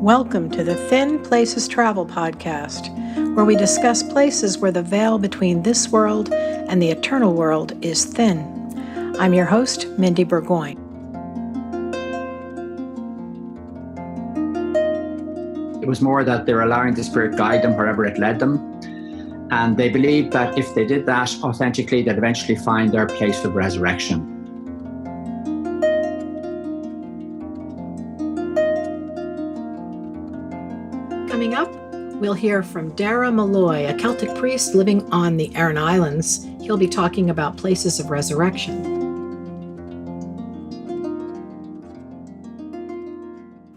Welcome to the Thin Places Travel Podcast, where we discuss places where the veil between this world and the eternal world is thin. I'm your host, Mindy Burgoyne. It was more that they're allowing the Spirit guide them wherever it led them. And they believed that if they did that authentically, they'd eventually find their place of resurrection. Coming up, we'll hear from Dara Molloy, a Celtic priest living on the Aran Islands. He'll be talking about places of resurrection.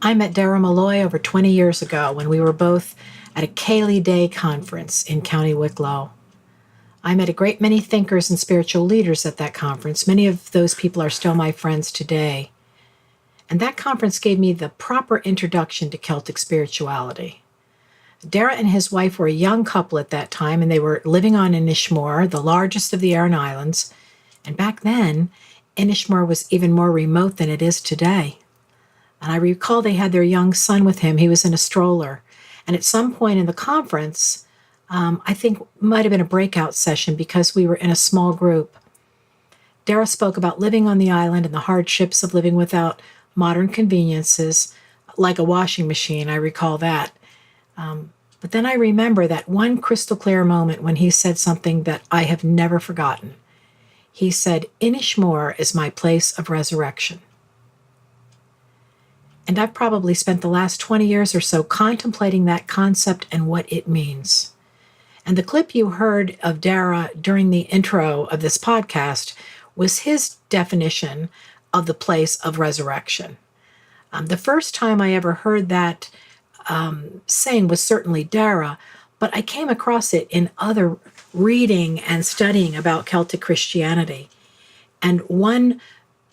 I met Dara Molloy over 20 years ago when we were both at a Céile Dé conference in County Wicklow. I met a great many thinkers and spiritual leaders at that conference. Many of those people are still my friends today. And that conference gave me the proper introduction to Celtic spirituality. Dara and his wife were a young couple at that time, and they were living on Inis Mór, the largest of the Aran Islands. And back then, Inis Mór was even more remote than it is today. And I recall they had their young son with him. He was in a stroller. And at some point in the conference, I think might have been a breakout session because we were in a small group, Dara spoke about living on the island and the hardships of living without modern conveniences, like a washing machine. I recall that. But then I remember that one crystal clear moment when he said something that I have never forgotten. He said, "Inis Mór is my place of resurrection." And I've probably spent the last 20 years or so contemplating that concept and what it means. And the clip you heard of Dara during the intro of this podcast was his definition of the place of resurrection. The first time I ever heard that saying was certainly Dara, but I came across it in other reading and studying about Celtic Christianity. And one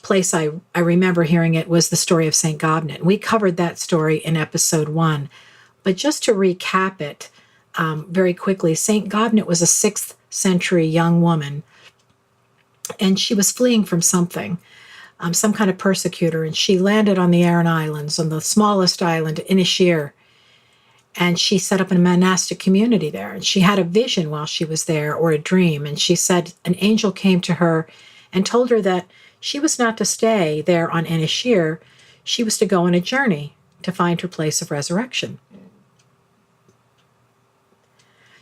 place I remember hearing it was the story of St. Gobnet. We covered that story in episode 1. But just to recap it very quickly, St. Gobnet was a 6th century young woman, and she was fleeing from something, some kind of persecutor, and she landed on the Aran Islands, on the smallest island, Inis Mór, and she set up a monastic community there. And she had a vision while she was there, or a dream, and she said an angel came to her and told her that she was not to stay there on Inis Mór. She was to go on a journey to find her place of resurrection.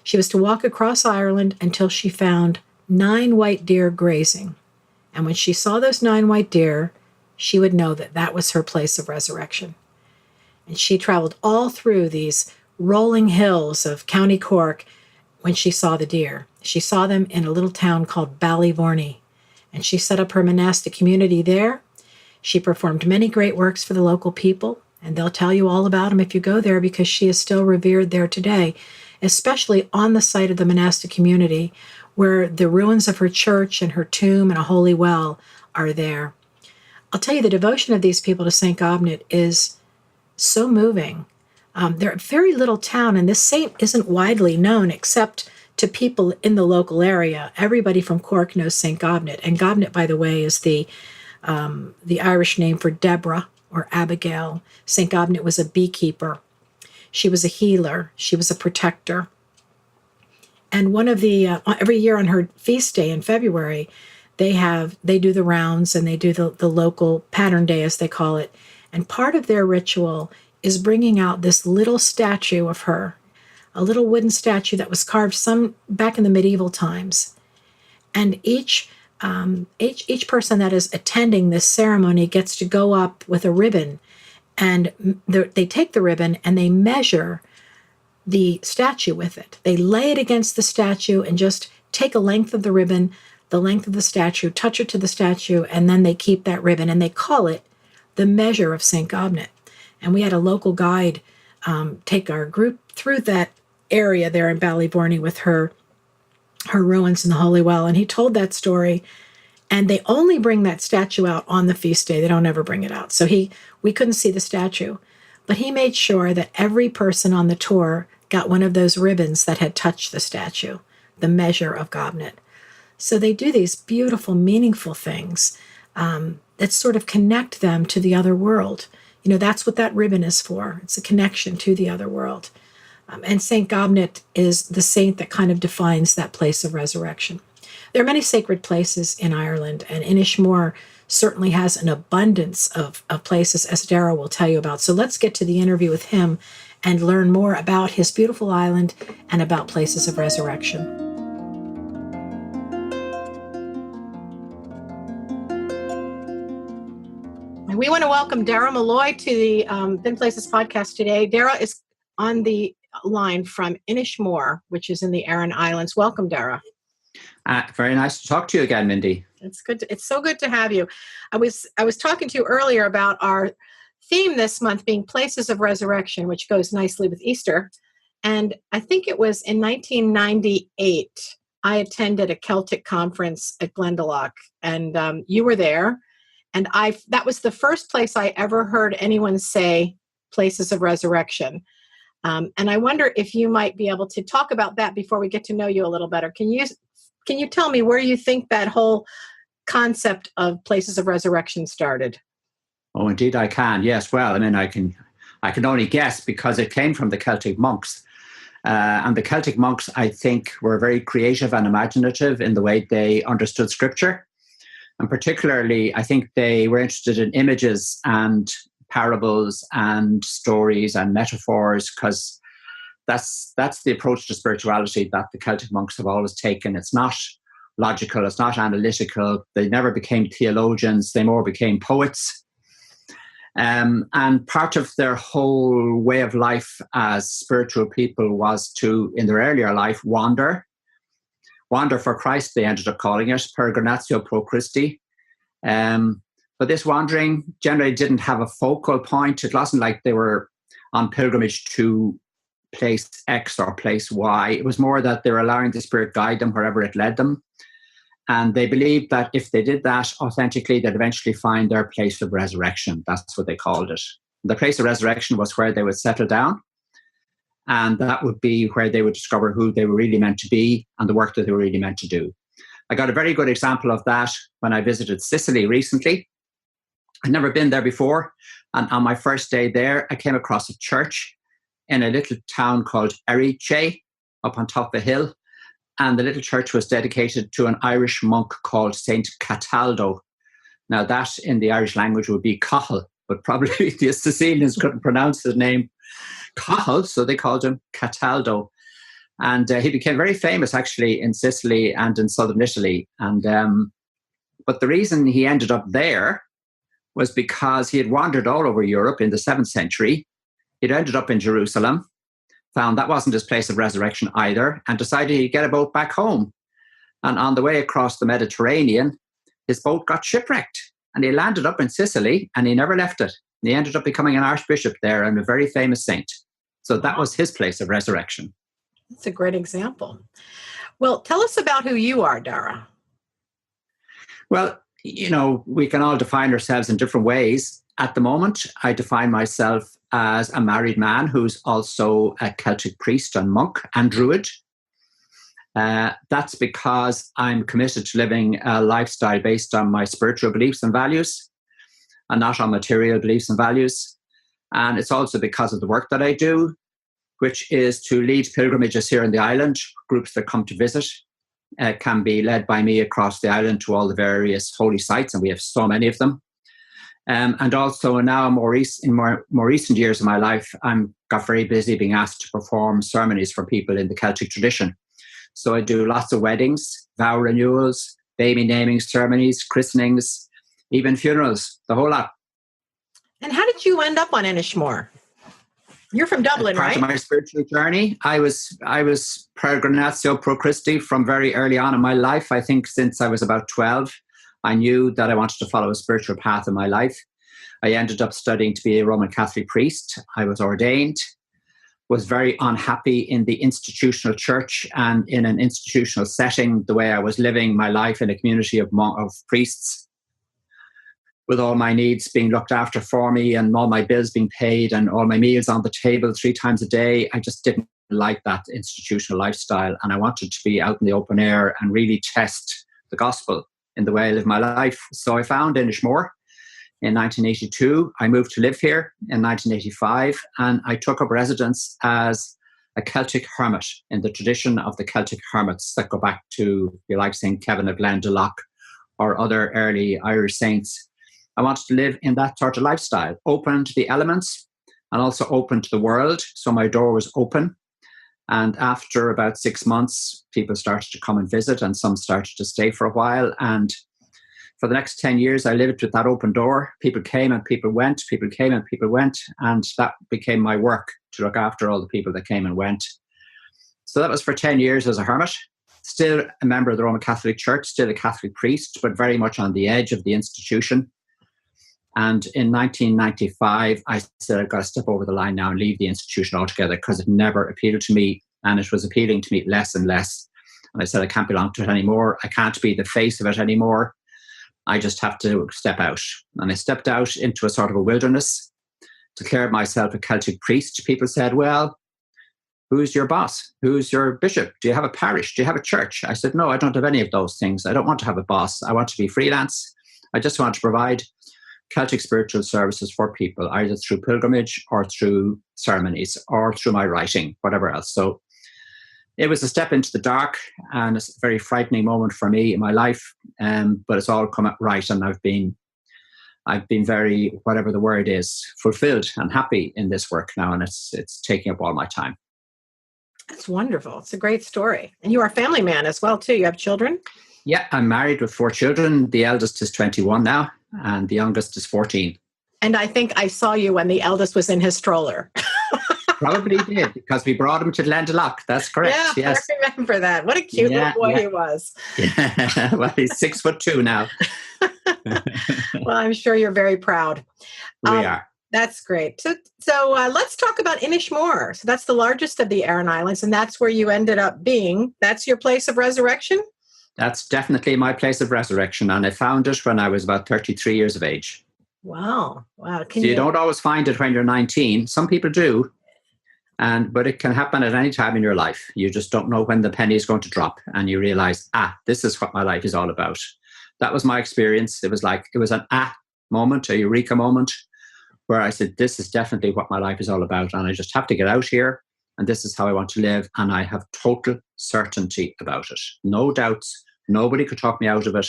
She was to walk across Ireland until she found 9 white deer grazing. And when she saw those 9 white deer, she would know that that was her place of resurrection. And she traveled all through these rolling hills of County Cork when she saw the deer. She saw them in a little town called Ballyvorney. And she set up her monastic community there. She performed many great works for the local people, and they'll tell you all about them if you go there, because she is still revered there today, especially on the site of the monastic community where the ruins of her church and her tomb and a holy well are there. I'll tell you, the devotion of these people to St. Gobnet is so moving. They're a very little town, and this saint isn't widely known except to people in the local area. Everybody from Cork knows St. Gobnet. And Gobnet, by the way, is the Irish name for Deborah or Abigail. St. Gobnet was a beekeeper. She was a healer. She was a protector. And one of the, every year on her feast day in February, they do the rounds, and they do the local pattern day, as they call it. And part of their ritual is bringing out this little statue of her, a little wooden statue that was carved some back in the medieval times. And each person that is attending this ceremony gets to go up with a ribbon, and they take the ribbon and they measure the statue with it. They lay it against the statue and just take a length of the ribbon, the length of the statue, touch it to the statue, and then they keep that ribbon, and they call it the measure of St. Gobnet. And we had a local guide take our group through that area there in Ballyvorney with her ruins and the holy well, and he told that story. And they only bring that statue out on the feast day. They don't ever bring it out. So we couldn't see the statue, but he made sure that every person on the tour got one of those ribbons that had touched the statue, the measure of Gobnet. So they do these beautiful, meaningful things that sort of connect them to the other world. That's what that ribbon is for. It's a connection to the other world. And St. Gobnet is the saint that kind of defines that place of resurrection. There are many sacred places in Ireland, and Inis Mór certainly has an abundance of places, as Dara will tell you about. So let's get to the interview with him and learn more about his beautiful island and about places of resurrection. And we want to welcome Dara Molloy to the Thin Places podcast today. Dara is on the line from Inis Mór, which is in the Aran Islands. Welcome, Dara. Very nice to talk to you again, Mindy. It's good. It's so good to have you. I was talking to you earlier about our theme this month being places of resurrection, which goes nicely with Easter. And I think it was in 1998, I attended a Celtic conference at Glendalough, and you were there. And that was the first place I ever heard anyone say places of resurrection. And I wonder if you might be able to talk about that before we get to know you a little better. Can you tell me where you think that whole concept of places of resurrection started? Oh, indeed I can. Yes. Well, I mean, I can only guess because it came from the Celtic monks. And the Celtic monks, I think, were very creative and imaginative in the way they understood scripture. And particularly, I think they were interested in images and parables and stories and metaphors, because that's the approach to spirituality that the Celtic monks have always taken. It's not logical, it's not analytical. They never became theologians, they more became poets. And part of their whole way of life as spiritual people was to, in their earlier life, wander for Christ, they ended up calling it, peregrinatio pro Christi. But this wandering generally didn't have a focal point. It wasn't like they were on pilgrimage to place X or place Y. It was more that they were allowing the Spirit guide them wherever it led them. And they believed that if they did that authentically, they'd eventually find their place of resurrection. That's what they called it. The place of resurrection was where they would settle down. And that would be where they would discover who they were really meant to be and the work that they were really meant to do. I got a very good example of that when I visited Sicily recently. I'd never been there before. And on my first day there, I came across a church in a little town called Erice, up on top of a hill. And the little church was dedicated to an Irish monk called Saint Cataldo. Now that in the Irish language would be Cathal, but probably the Sicilians couldn't pronounce his name Cathal, so they called him Cataldo. And he became very famous actually in Sicily and in southern Italy. And but the reason he ended up there was because he had wandered all over Europe in the 7th century. He'd ended up in Jerusalem, found that wasn't his place of resurrection either, and decided he'd get a boat back home. And on the way across the Mediterranean, his boat got shipwrecked and he landed up in Sicily and he never left it. And he ended up becoming an archbishop there and a very famous saint. So that was his place of resurrection. That's a great example. Well, tell us about who you are, Dara. Well, we can all define ourselves in different ways. At the moment, I define myself as a married man who's also a Celtic priest and monk and druid. That's because I'm committed to living a lifestyle based on my spiritual beliefs and values and not on material beliefs and values. And it's also because of the work that I do, which is to lead pilgrimages here in the island. Groups that come to visit can be led by me across the island to all the various holy sites, and we have so many of them. And also now in more recent years of my life, I'm got very busy being asked to perform ceremonies for people in the Celtic tradition. So I do lots of weddings, vow renewals, baby naming ceremonies, christenings, even funerals, the whole lot. And how did you end up on Inis Mór? You're from Dublin, right? Part of my spiritual journey, I was peregrinatio pro Christi from very early on in my life. I think since I was about 12, I knew that I wanted to follow a spiritual path in my life. I ended up studying to be a Roman Catholic priest. I was ordained, was very unhappy in the institutional church and in an institutional setting, the way I was living my life in a community of priests, with all my needs being looked after for me and all my bills being paid and all my meals on the table 3 times a day. I just didn't like that institutional lifestyle. And I wanted to be out in the open air and really test the gospel in the way I live my life. So I found Inis Mór in 1982. I moved to live here in 1985, and I took up residence as a Celtic hermit in the tradition of the Celtic hermits that go back to, you like St. Kevin of Glendalough or other early Irish saints. I wanted to live in that sort of lifestyle, open to the elements and also open to the world. So my door was open. And after about 6 months, people started to come and visit, and some started to stay for a while. And for the next 10 years, I lived with that open door. People came and people went, people came and people went. And that became my work, to look after all the people that came and went. So that was for 10 years as a hermit. Still a member of the Roman Catholic Church, still a Catholic priest, but very much on the edge of the institution. And in 1995, I said, I've got to step over the line now and leave the institution altogether, because it never appealed to me, and it was appealing to me less and less. And I said, I can't belong to it anymore. I can't be the face of it anymore. I just have to step out. And I stepped out into a sort of a wilderness, declared myself a Celtic priest. People said, well, who's your boss? Who's your bishop? Do you have a parish? Do you have a church? I said, no, I don't have any of those things. I don't want to have a boss. I want to be freelance. I just want to provide Celtic spiritual services for people, either through pilgrimage or through ceremonies or through my writing, whatever else. So it was a step into the dark, and it's a very frightening moment for me in my life. But it's all come out right, and I've been very, whatever the word is, fulfilled and happy in this work now, and it's taking up all my time. That's wonderful. It's a great story. And you are a family man as well, too. You have children? Yeah, I'm married with 4 children. The eldest is 21 now, and the youngest is 14. And I think I saw you when the eldest was in his stroller. Probably did, because we brought him to Glendalough. That's correct. Yeah, yes. I remember that. What a cute little boy he was. Yeah. Well, he's 6'2" now. Well, I'm sure you're very proud. We are. That's great. So let's talk about Inis Mór. So that's the largest of the Aran Islands, and that's where you ended up being. That's your place of resurrection? That's definitely my place of resurrection, and I found it when I was about 33 years of age. Wow. Wow. So you don't always find it when you're 19. Some people do, but it can happen at any time in your life. You just don't know when the penny is going to drop, and you realize, this is what my life is all about. That was my experience. It was an moment, a eureka moment, where I said, this is definitely what my life is all about, and I just have to get out here, and this is how I want to live, and I have total certainty about it. No doubts. Nobody could talk me out of it.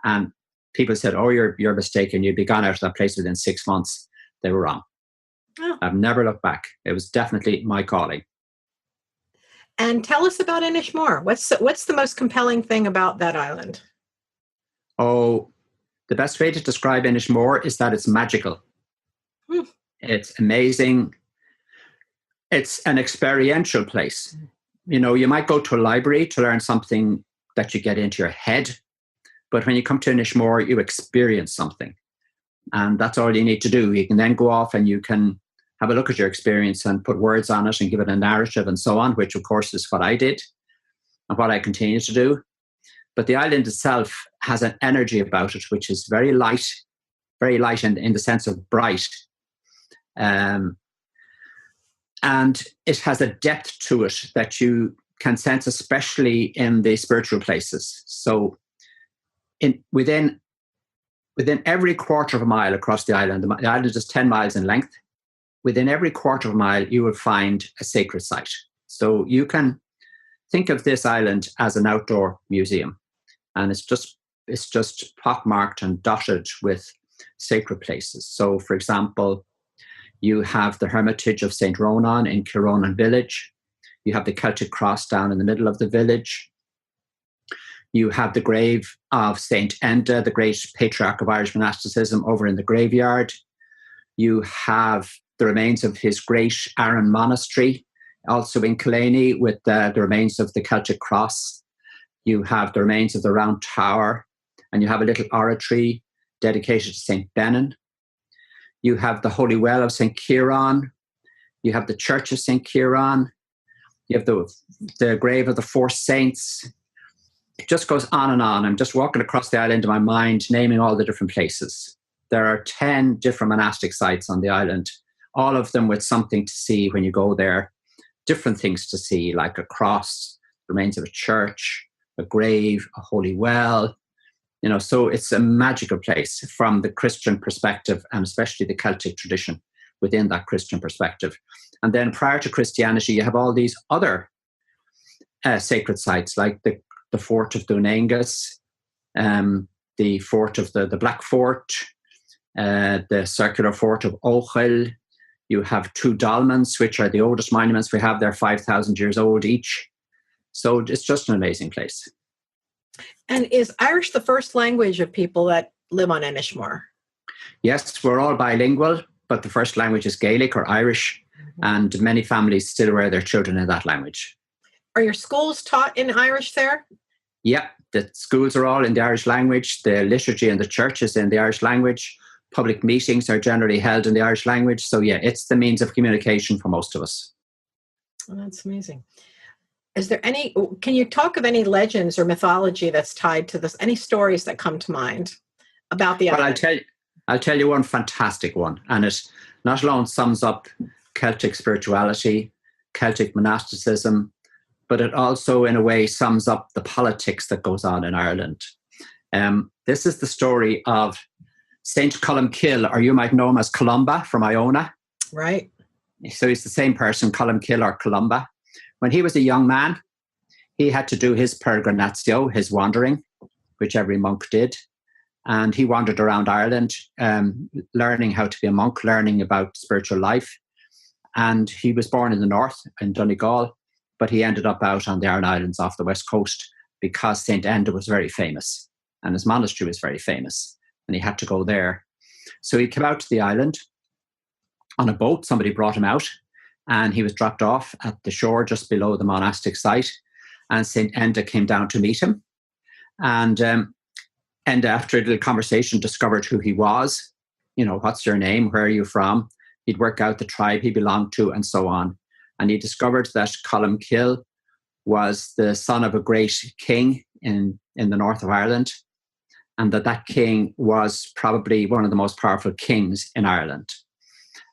And people said, oh, you're mistaken. You'd be gone out of that place within 6 months. They were wrong. Oh. I've never looked back. It was definitely my calling. And tell us about Inis Mór. What's the most compelling thing about that island? Oh, the best way to describe Inis Mór is that it's magical. It's amazing. It's an experiential place. You know, you might go to a library to learn something that you get into your head, but when you come to Inis Mór, you experience something. And that's all you need to do. You can then go off and you can have a look at your experience and put words on it and give it a narrative and so on, which of course is what I did and what I continue to do. But the island itself has an energy about it, which is very light in the sense of bright. And it has a depth to it that you can sense, especially in the spiritual places. So within every quarter of a mile across the island is 10 miles in length. Within every quarter of a mile, you will find a sacred site. So you can think of this island as an outdoor museum. And it's just pockmarked and dotted with sacred places. So, for example, you have the Hermitage of St. Ronan in Kironan village. You have the Celtic cross down in the middle of the village. You have the grave of St. Enda, the great patriarch of Irish monasticism, over in the graveyard. You have the remains of his great Aran monastery, also in Killaney, with the remains of the Celtic cross. You have the remains of the Round Tower, and you have a little oratory dedicated to St. Benin. You have the Holy Well of St. Ciaran. You have the Church of St. Ciaran. You have the grave of the 4 saints. It just goes on and on. I'm just walking across the island in my mind, naming all the different places. There are 10 different monastic sites on the island, all of them with something to see when you go there. Different things to see, like a cross, remains of a church, a grave, a holy well, So it's a magical place from the Christian perspective, and especially the Celtic tradition within that Christian perspective. And then prior to Christianity, you have all these other sacred sites, like the Fort of Dunangus, the Fort of the Black Fort, the Circular Fort of Ochil. You have two dolmens, which are the oldest monuments we have. They're 5,000 years old each. So it's just an amazing place. And is Irish the first language of people that live on Inis Mór? Yes, we're all bilingual, but the first language is Gaelic or Irish, and many families still rear their children in that language. Are your schools taught in Irish there? Yeah, the schools are all in the Irish language. The liturgy in the church is in the Irish language. Public meetings are generally held in the Irish language. So yeah, it's the means of communication for most of us. Oh, that's amazing. Can you talk of any legends or mythology that's tied to this? Any stories that come to mind about the island? Well, I'll tell you one fantastic one. And it not alone sums up Celtic spirituality, Celtic monasticism, but it also, in a way, sums up the politics that goes on in Ireland. This is the story of Saint Columkill, or you might know him as Columba from Iona. Right. So he's the same person, Columkill or Columba. When he was a young man, he had to do his peregrinatio, his wandering, which every monk did. And he wandered around Ireland, learning how to be a monk, learning about spiritual life. And he was born in the north, in Donegal, but he ended up out on the Aran Islands off the west coast because St. Enda was very famous and his monastery was very famous. And he had to go there. So he came out to the island on a boat. Somebody brought him out and he was dropped off at the shore just below the monastic site. And St. Enda came down to meet him. And Enda, after a little conversation, discovered who he was. What's your name? Where are you from? He'd work out the tribe he belonged to and so on. And he discovered that Columkill was the son of a great king in the north of Ireland, and that king was probably one of the most powerful kings in Ireland.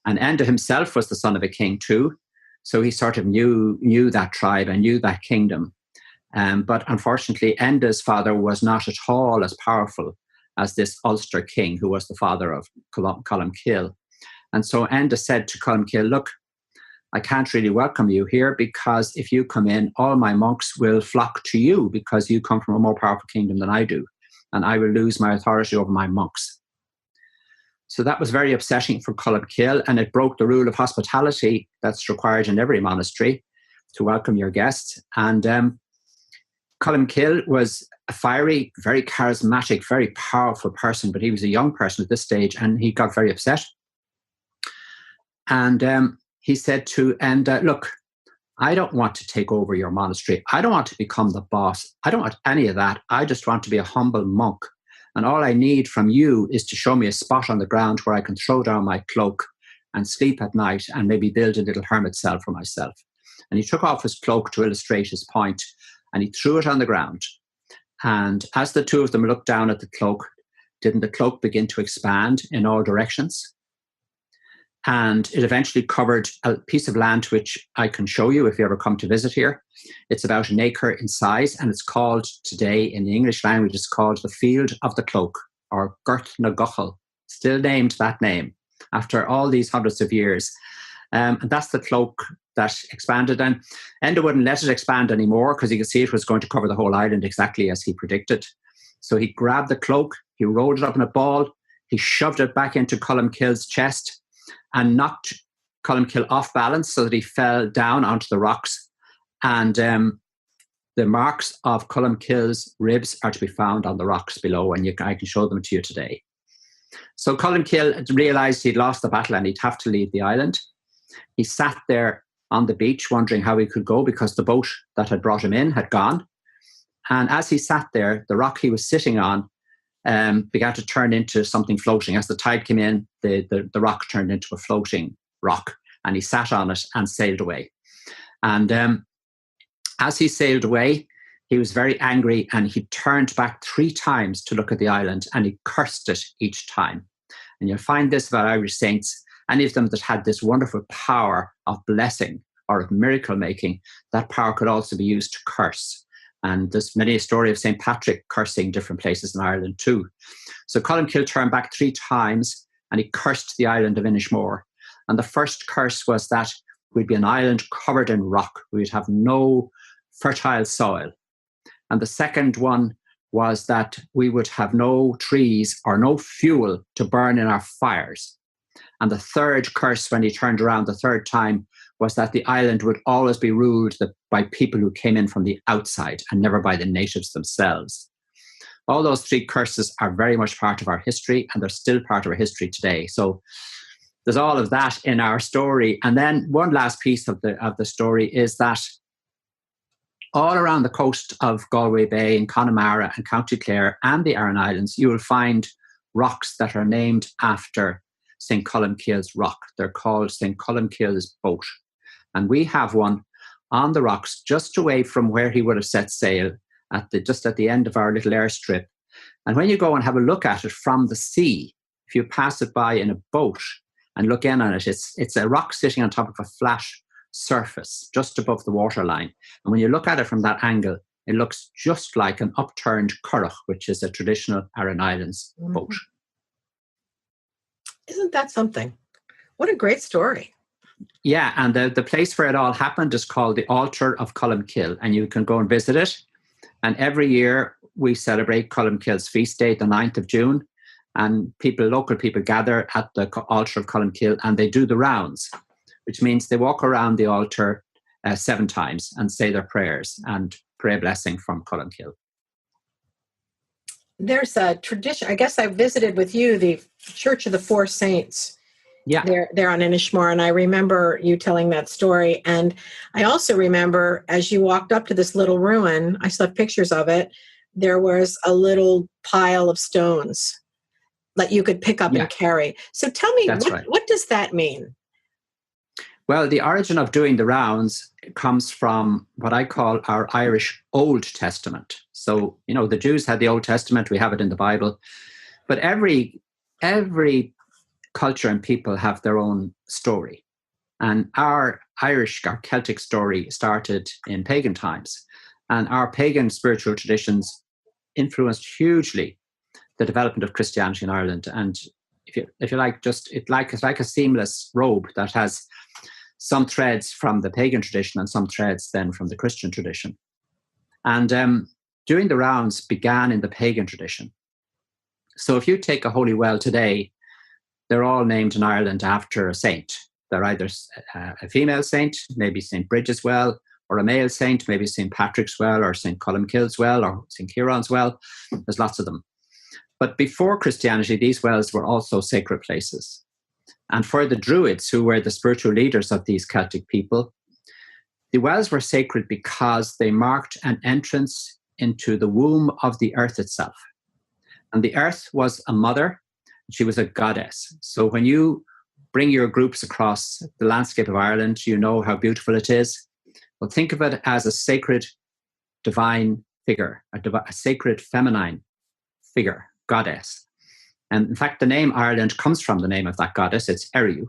And Enda himself was the son of a king too, so he sort of knew that tribe and knew that kingdom. But unfortunately, Enda's father was not at all as powerful as this Ulster king, who was the father of Columkill. And so Enda said to Columkill, look, I can't really welcome you here because if you come in, all my monks will flock to you because you come from a more powerful kingdom than I do. And I will lose my authority over my monks. So that was very upsetting for Columkill, and it broke the rule of hospitality that's required in every monastery to welcome your guests. And Columkill was a fiery, very charismatic, very powerful person, but he was a young person at this stage, and he got very upset. And he said to Enda, look, I don't want to take over your monastery. I don't want to become the boss. I don't want any of that. I just want to be a humble monk. And all I need from you is to show me a spot on the ground where I can throw down my cloak and sleep at night and maybe build a little hermit cell for myself. And he took off his cloak to illustrate his point, and he threw it on the ground. And as the two of them looked down at the cloak, didn't the cloak begin to expand in all directions? And it eventually covered a piece of land which I can show you if you ever come to visit here. It's about an acre in size, and it's called today, in the English language, it's called the Field of the Cloak, or Gurt na Gochel, still named that name after all these hundreds of years. And that's the cloak that expanded. And Enda wouldn't let it expand anymore because he could see it was going to cover the whole island exactly as he predicted. So he grabbed the cloak, he rolled it up in a ball, he shoved it back into Columkill's chest, and knocked Columkill off balance so that he fell down onto the rocks. And the marks of Columkill's ribs are to be found on the rocks below, and I can show them to you today. So Columkill realized he'd lost the battle and he'd have to leave the island. He sat there on the beach wondering how he could go because the boat that had brought him in had gone. And as he sat there, the rock he was sitting on began to turn into something floating. As the tide came in, the rock turned into a floating rock, and he sat on it and sailed away. And as he sailed away, he was very angry, and he turned back 3 times to look at the island, and he cursed it each time. And you'll find this about Irish saints, any of them that had this wonderful power of blessing or of miracle making, that power could also be used to curse. And there's many a story of St. Patrick cursing different places in Ireland too. So Columkill turned back 3 times and he cursed the island of Inis Mór. And the first curse was that we'd be an island covered in rock. We'd have no fertile soil. And the second one was that we would have no trees or no fuel to burn in our fires. And the third curse, when he turned around the third time, was that the island would always be ruled by people who came in from the outside and never by the natives themselves. All those 3 curses are very much part of our history, and they're still part of our history today. So there's all of that in our story. And then one last piece of the story is that all around the coast of Galway Bay and Connemara and County Clare and the Aran Islands, you will find rocks that are named after St. Columkill's rock. They're called St. Columkill's boat. And we have one on the rocks just away from where he would have set sail, just at the end of our little airstrip. And when you go and have a look at it from the sea, if you pass it by in a boat and look in on it, it's a rock sitting on top of a flat surface just above the waterline. And when you look at it from that angle, it looks just like an upturned curragh, which is a traditional Aran Islands boat. Isn't that something? What a great story. Yeah, and the place where it all happened is called the Altar of Columkill, and you can go and visit it. And every year we celebrate Columkill's feast day, the 9th of June, and local people gather at the Altar of Columkill and they do the rounds, which means they walk around the altar 7 times and say their prayers and pray a blessing from Columkill. There's a tradition. I guess I visited with you the Church of the Four Saints. Yeah. They're on Inis Mór, and I remember you telling that story. And I also remember as you walked up to this little ruin, I still have pictures of it, there was a little pile of stones that you could pick up and carry. So tell me, what does that mean? Well, the origin of doing the rounds comes from what I call our Irish Old Testament. So, the Jews had the Old Testament, we have it in the Bible, but every culture and people have their own story. And our Celtic story started in pagan times. And our pagan spiritual traditions influenced hugely the development of Christianity in Ireland. And if you like, it's like a seamless robe that has some threads from the pagan tradition and some threads then from the Christian tradition. And doing the rounds began in the pagan tradition. So if you take a holy well today, they're all named in Ireland after a saint. They're either a female saint, maybe St. Bridget's Well, or a male saint, maybe St. Patrick's Well, or St. Columkill's Well, or St. Kieran's Well. There's lots of them. But before Christianity, these wells were also sacred places. And for the Druids, who were the spiritual leaders of these Celtic people, the wells were sacred because they marked an entrance into the womb of the earth itself. And the earth was a mother. She was a goddess. So when you bring your groups across the landscape of Ireland, you know how beautiful it is. Well, think of it as a sacred divine figure, a sacred feminine figure, goddess. And in fact, the name Ireland comes from the name of that goddess. It's Eriu.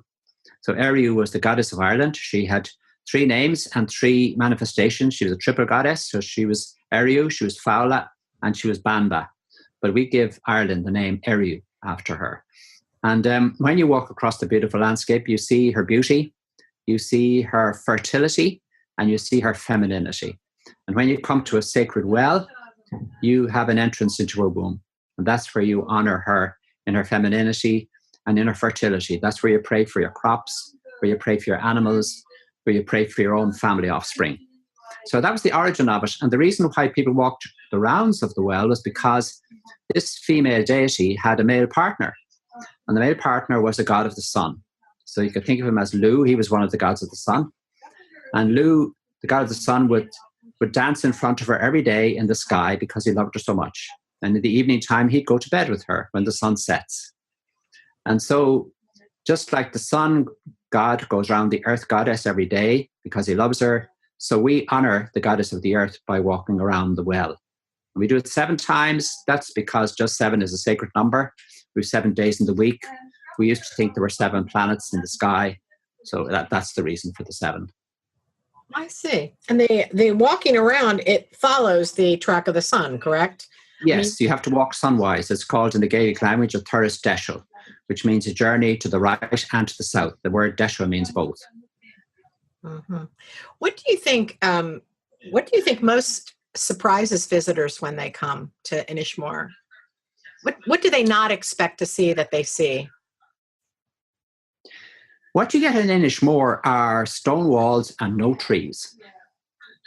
So Eriu was the goddess of Ireland. She had 3 names and 3 manifestations. She was a triple goddess. So she was Eriu, she was Fowla, and she was Banba. But we give Ireland the name Eriu after her. And when you walk across the beautiful landscape, you see her beauty, you see her fertility, and you see her femininity. And when you come to a sacred well, you have an entrance into her womb. And that's where you honor her in her femininity and in her fertility. That's where you pray for your crops, where you pray for your animals, where you pray for your own family offspring. So that was the origin of it. And the reason why people walked the rounds of the well was because this female deity had a male partner. And the male partner was a god of the sun. So you could think of him as Lu. He was one of the gods of the sun. And Lu, the god of the sun, would dance in front of her every day in the sky because he loved her so much. And in the evening time, he'd go to bed with her when the sun sets. And so just like the sun god goes around the earth goddess every day because he loves her, so we honor the goddess of the earth by walking around the well. And we do it 7 times. That's because just 7 is a sacred number. We have 7 days in the week. We used to think there were 7 planets in the sky. So that's the reason for the 7. I see. And the walking around, it follows the track of the sun, correct? I mean, Yes, you have to walk sunwise. It's called in the Gaelic language a thuras deisceal, which means a journey to the right and to the south. The word deisceal means both. mhm. What do you think? What do you think most surprises visitors when they come to Inis Mór? What do they not expect to see that they see? What you get in Inis Mór are stone walls and no trees,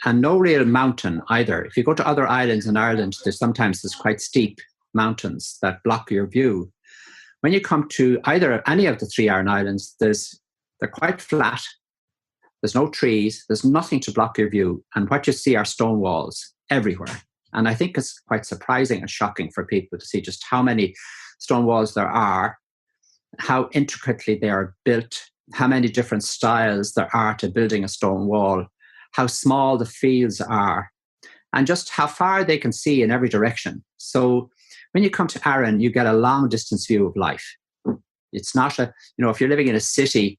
and no real mountain either. If you go to other islands in Ireland, there's quite steep mountains that block your view. When you come to either any of the three Aran Islands, they're quite flat. There's no trees. There's nothing to block your view, and what you see are stone walls everywhere. And I think it's quite surprising and shocking for people to see just how many stone walls there are, how intricately they are built, how many different styles there are to building a stone wall, how small the fields are, and just how far they can see in every direction. So when you come to Aran, you get a long distance view of life. It's not if you're living in a city,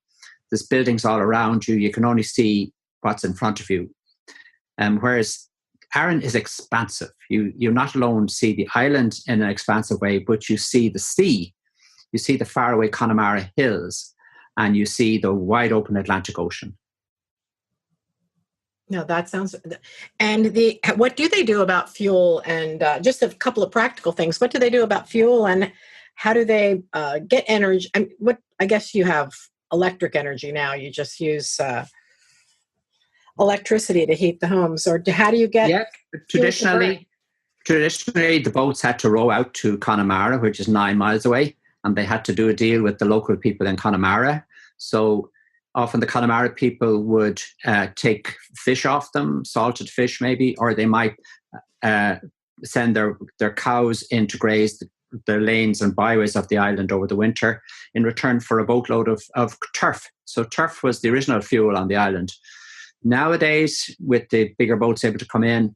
there's buildings all around you, you can only see what's in front of you. Whereas Aran is expansive. You not alone see the island in an expansive way, but you see the sea. You see the faraway Connemara Hills, and you see the wide open Atlantic Ocean. No, that sounds. And what do they do about fuel? And just a couple of practical things. What do they do about fuel, and how do they get energy? I guess you have electric energy now. You just use electricity to heat the homes, or how do you get? Yeah, traditionally, the boats had to row out to Connemara, which is 9 miles away, and they had to do a deal with the local people in Connemara. So often the Connemara people would take fish off them, salted fish maybe, or they might send their cows in to graze the lanes and byways of the island over the winter in return for a boatload of turf. So turf was the original fuel on the island. Nowadays, with the bigger boats able to come in,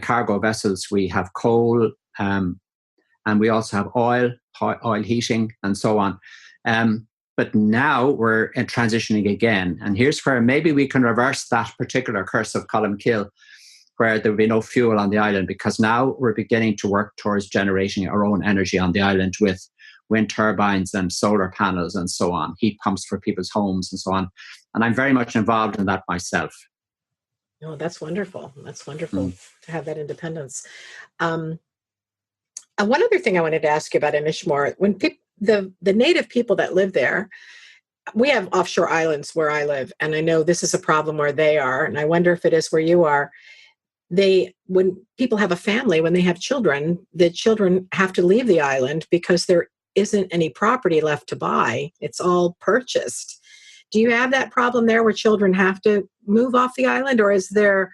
cargo vessels, we have coal, and we also have oil heating, and so on. But now we're transitioning again. And here's where maybe we can reverse that particular curse of Columkill, where there will be no fuel on the island, because now we're beginning to work towards generating our own energy on the island with wind turbines and solar panels and so on, heat pumps for people's homes and so on. And I'm very much involved in that myself. Oh, that's wonderful. That's wonderful to have that independence. One other thing I wanted to ask you about Inis Mór, when the native people that live there, we have offshore islands where I live, and I know this is a problem where they are, and I wonder if it is where you are. When people have a family, when they have children, the children have to leave the island because there isn't any property left to buy. It's all purchased. Do you have that problem there where children have to move off the island, or is there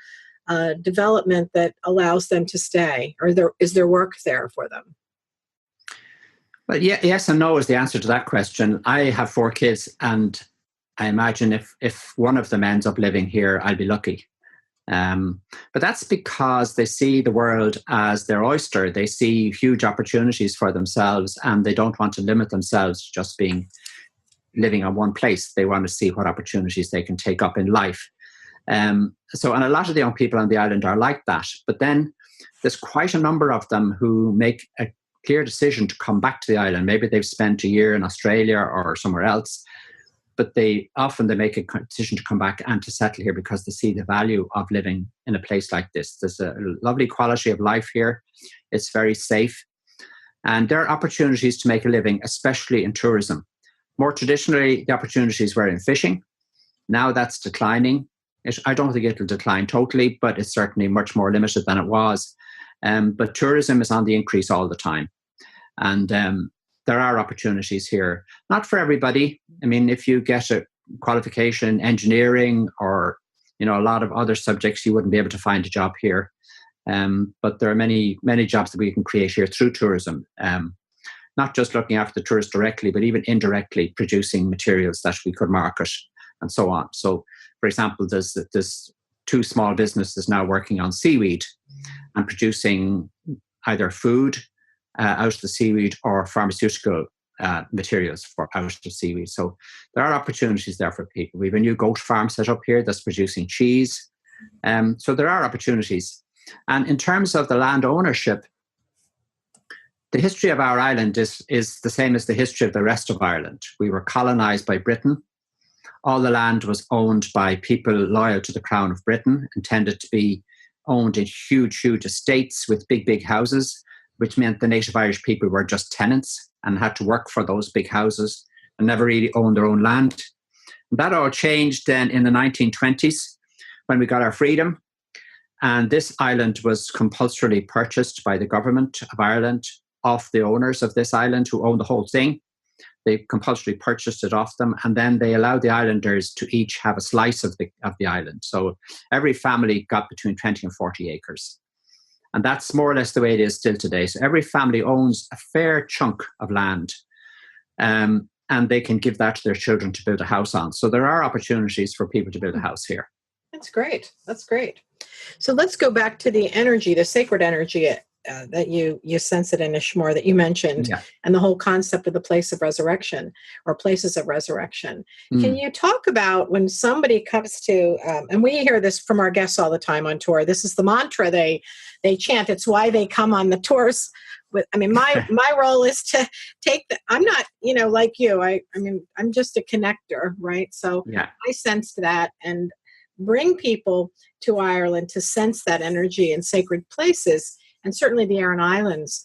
development that allows them to stay, or is there work there for them? Well, yeah, yes and no is the answer to that question. I have 4 kids, and I imagine if one of them ends up living here, I'll be lucky. But that's because they see the world as their oyster. They see huge opportunities for themselves, and they don't want to limit themselves to just living on one place. They want to see what opportunities they can take up in life. And a lot of the young people on the island are like that. But then there's quite a number of them who make a clear decision to come back to the island. Maybe they've spent a year in Australia or somewhere else, but they make a decision to come back and to settle here because they see the value of living in a place like this. There's a lovely quality of life here. It's very safe. And there are opportunities to make a living, especially in tourism. More traditionally, the opportunities were in fishing. Now that's declining. I don't think it'll decline totally, but it's certainly much more limited than it was. But tourism is on the increase all the time. And there are opportunities here. Not for everybody. I mean, if you get a qualification in engineering or, a lot of other subjects, you wouldn't be able to find a job here. But there are many, many jobs that we can create here through tourism. Not just looking after the tourists directly, but even indirectly producing materials that we could market and so on. So, for example, there's 2 small businesses now working on seaweed and producing either food out of the seaweed or pharmaceutical materials for out of seaweed. So there are opportunities there for people. We have a new goat farm set up here that's producing cheese. So there are opportunities. And in terms of the land ownership, the history of our island is the same as the history of the rest of Ireland. We were colonized by Britain. All the land was owned by people loyal to the Crown of Britain, intended to be owned in huge, huge estates with big, big houses, which meant the native Irish people were just tenants and had to work for those big houses and never really owned their own land. And that all changed then in the 1920s when we got our freedom. And this island was compulsorily purchased by the government of Ireland off the owners of this island who owned the whole thing. They compulsorily purchased it off them, and then they allowed the islanders to each have a slice of the island. So every family got between 20 and 40 acres. And that's more or less the way it is still today. So every family owns a fair chunk of land, and they can give that to their children to build a house on. So there are opportunities for people to build a house here. That's great. That's great. So let's go back to the energy, the sacred energy that you sense at Inis Mór that you mentioned, and the whole concept of the place of resurrection or places of resurrection. Can you talk about when somebody comes to, and we hear this from our guests all the time on tour, this is the mantra they chant. It's why they come on the tours. My role is to take I'm not, like you, I'm just a connector, right? So I sense that and bring people to Ireland to sense that energy in sacred places. And certainly the Aran Islands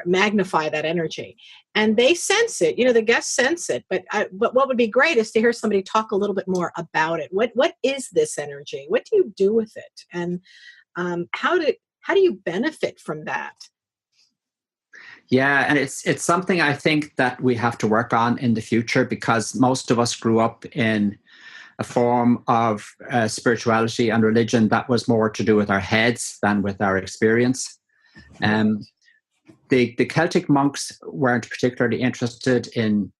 magnify that energy. And they sense it. The guests sense it. But what would be great is to hear somebody talk a little bit more about it. What is this energy? What do you do with it? And how do you benefit from that? Yeah, and it's something I think that we have to work on in the future, because most of us grew up in a form of spirituality and religion that was more to do with our heads than with our experience. The Celtic monks weren't particularly interested in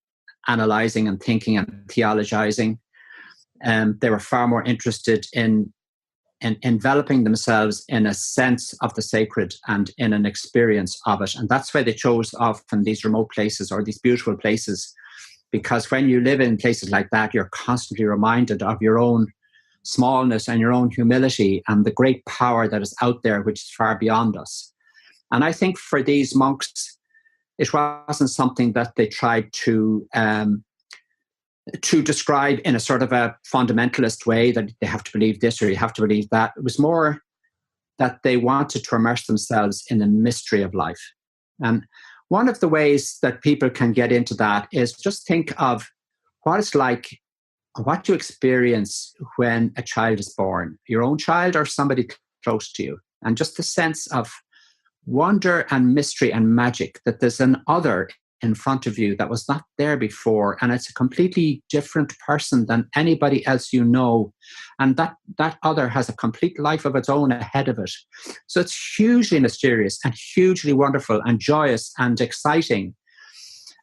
analysing and thinking and theologizing. They were far more interested in enveloping themselves in a sense of the sacred and in an experience of it. And that's why they chose often these remote places or these beautiful places, because when you live in places like that, you're constantly reminded of your own smallness and your own humility and the great power that is out there, which is far beyond us. And I think for these monks, it wasn't something that they tried to describe in a sort of a fundamentalist way, that they have to believe this or you have to believe that. It was more that they wanted to immerse themselves in the mystery of life. And one of the ways that people can get into that is just think of what it's like, what you experience when a child is born, your own child or somebody close to you, and just the sense of wonder and mystery and magic that there's an other in front of you that was not there before, and it's a completely different person than anybody else you know, and that other has a complete life of its own ahead of it. So it's hugely mysterious and hugely wonderful and joyous and exciting,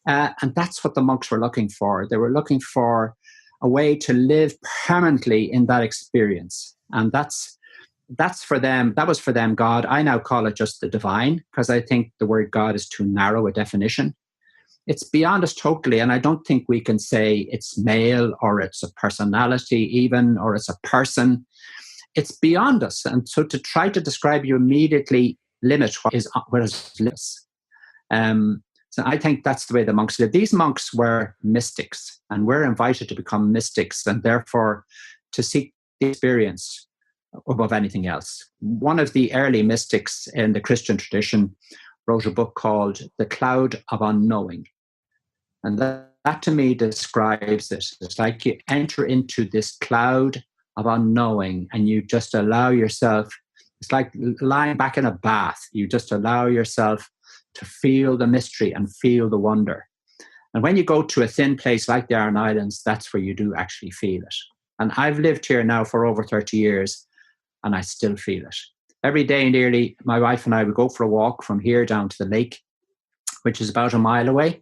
and that's what the monks were looking for. They were looking for a way to live permanently in that experience, and that's for them. That was for them God. I now call it just the divine, because I think the word God is too narrow a definition. It's beyond us totally, and I don't think we can say it's male or it's a personality even, or it's a person. It's beyond us. And so to try to describe, you immediately limit what is limits. So I think that's the way the monks lived. These monks were mystics, and we're invited to become mystics, and therefore to seek the experience above anything else. One of the early mystics in the Christian tradition wrote a book called The Cloud of Unknowing. And that to me describes it. It's like you enter into this cloud of unknowing and you just allow yourself, it's like lying back in a bath. You just allow yourself to feel the mystery and feel the wonder. And when you go to a thin place like the Aran Islands, that's where you do actually feel it. And I've lived here now for over 30 years and I still feel it. Every day nearly, my wife and I would go for a walk from here down to the lake, which is about a mile away.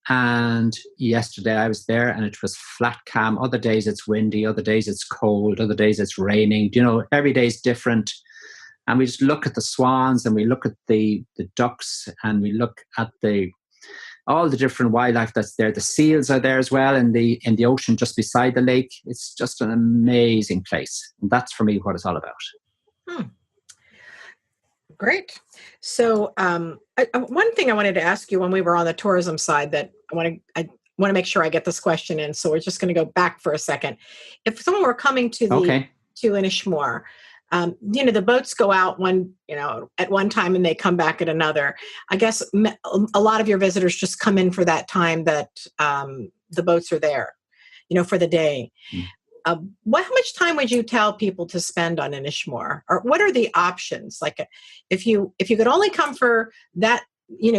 And yesterday I was there and it was flat calm. Other days it's windy, other days it's cold, other days it's raining. Every day is different. And we just look at the swans and we look at the ducks and we look at the all the different wildlife that's there. The seals are there as well in the ocean just beside the lake. It's just an amazing place. And that's for me what it's all about. Hmm. Great. So one thing I wanted to ask you when we were on the tourism side that I want to make sure I get this question in. So we're just going to go back for a second. If someone were coming to Inis Mór, the boats go out at one time and they come back at another. I guess a lot of your visitors just come in for that time that the boats are there, for the day. How much time would you tell people to spend on Inis Mór, or what are the options? Like, if you could only come for that,